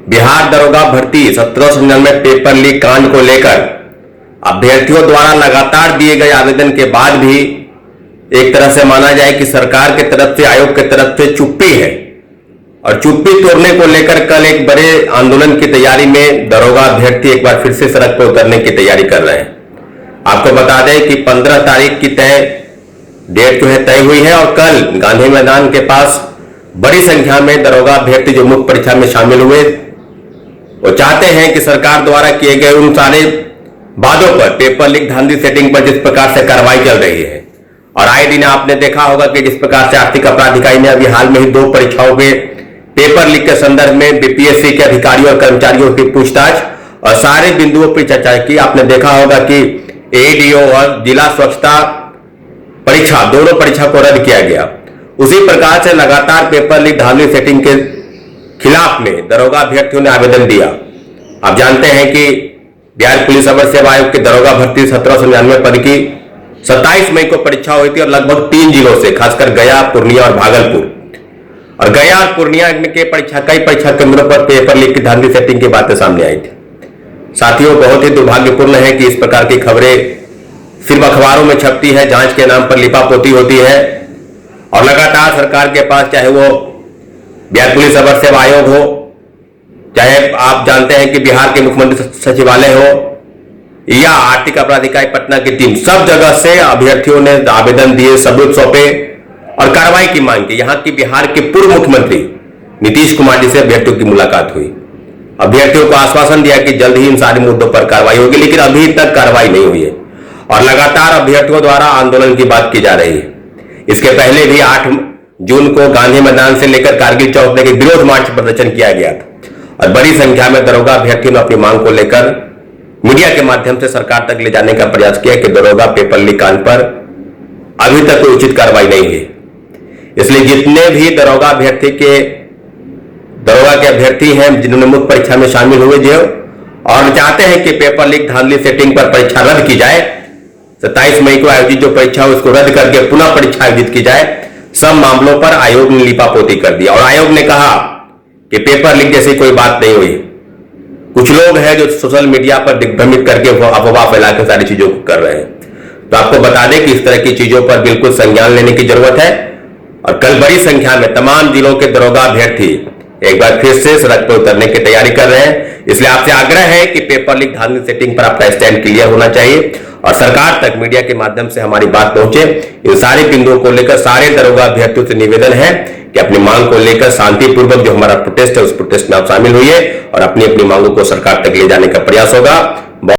बिहार दरोगा भर्ती 1799 paper leak कांड को लेकर अभ्यर्थियों द्वारा लगातार दिए गए आवेदन के बाद भी एक तरह से माना जाए कि सरकार की तरफ से, आयोग की तरफ से चुप्पी है। और चुप्पी तोड़ने को लेकर कल एक बड़े आंदोलन की तैयारी में दरोगा अभ्यर्थी एक बार फिर से सड़क पर उतरने की तैयारी कर रहे हैं। आपको बता दें कि 15 तारीख की डेट जो है तय हुई है और कल गांधी मैदान के पास बड़ी संख्या में दरोगा अभ्यर्थी जो मुख्य परीक्षा में शामिल हुए, वो चाहते हैं कि सरकार द्वारा किए गए उन सारे वादों पर, पेपर लीक धांधली सेटिंग पर जिस प्रकार से कार्रवाई चल रही है, और आए दिन आपने देखा होगा कि जिस प्रकार से आर्थिक अपराध इकाई ने अभी हाल में ही 2 परीक्षाओं के पेपर लीक के संदर्भ में बीपीएससी के अधिकारियों और कर्मचारियों की पूछताछ और सारे बिंदुओं पर चर्चा की। आपने देखा होगा कि एडीओ और जिला स्वच्छता परीक्षा, दोनों परीक्षा को रद्द किया गया। उसी प्रकार से लगातार पेपर लीक धांधली सेटिंग के खिलाफ में दरोगा अभ्यर्थियों ने आवेदन दिया। आप जानते हैं कि बिहार पुलिस अवर सेवा आयोग की दरोगा भर्ती 1799 पद की 27 मई को परीक्षा हुई थी और लगभग 3 जिलों से, खासकर गया, पूर्णिया और भागलपुर, और गया और पूर्णिया के कई परीक्षा केंद्रों पर पेपर लीक की धांधली सेटिंग की बातें सामने आई थी। साथियों, बहुत ही दुर्भाग्यपूर्ण है कि इस प्रकार की खबरें सिर्फ अखबारों में छपती है, जांच के नाम पर लिपापोती होती है, और लगातार सरकार के पास, चाहे वो बिहार पुलिस अवर सेवा आयोग हो, चाहे आप जानते हैं कि बिहार के मुख्यमंत्री सचिवालय हो, या आर्थिक अपराध इकाई पटना की टीम, सब जगह से अभ्यर्थियों ने आवेदन दिए, सबूत सौंपे और कार्रवाई की मांग की। यहां की बिहार के पूर्व मुख्यमंत्री नीतीश कुमार जी से अभ्यर्थियों की मुलाकात हुई। अभ्यर्थियों को आश्वासन दिया कि जल्द ही इन सारे मुद्दों पर कार्रवाई होगी, लेकिन अभी तक कार्रवाई नहीं हुई है और लगातार अभ्यर्थियों द्वारा आंदोलन की बात की जा रही है। इसके पहले भी 8 जून को गांधी मैदान से लेकर कारगिल चौक तक विरोध मार्च प्रदर्शन किया गया था और बड़ी संख्या में दरोगा अभ्यर्थियों ने अपनी मांग को लेकर मीडिया के माध्यम से सरकार तक ले जाने का प्रयास किया कि दरोगा पेपर लीक कांड पर अभी तक कोई उचित कार्रवाई नहीं हुई। इसलिए जितने भी दरोगा के अभ्यर्थी हैं जिन्होंने मुख्य परीक्षा में शामिल हुए जो और चाहते हैं कि पेपर लीक धांधली सेटिंग पर परीक्षा रद्द की जाए, 27 मई को आयोजित जो परीक्षा है उसको रद्द करके पुनः परीक्षा आयोजित की जाए, सब मामलों पर आयोग ने लिपापोती कर दिया। और आयोग ने कहा कि पेपर लीक जैसी कोई बात नहीं हुई। कुछ लोग हैं जो सोशल मीडिया पर दिग्भ्रमित करके अफवाह फैला के सारी चीजों को कर रहे हैं। तो आपको बता दें कि इस तरह की चीजों पर बिल्कुल संज्ञान लेने की जरूरत है और कल बड़ी संख्या में तमाम जिलों के दरोगा अभ्यर्थी एक बार फिर से सड़क पर उतरने की तैयारी कर रहे हैं। इसलिए आपसे आग्रह है कि पेपर लीक धांधली सेटिंग पर आपका स्टैंड क्लियर होना चाहिए और सरकार तक मीडिया के माध्यम से हमारी बात पहुंचे। इन सारे बिंदुओं को लेकर सारे दरोगा अभ्यर्थियों से निवेदन है कि अपनी मांग को लेकर शांतिपूर्वक जो हमारा प्रोटेस्ट है उस प्रोटेस्ट में आप शामिल हुई और अपनी अपनी मांगों को सरकार तक ले जाने का प्रयास होगा।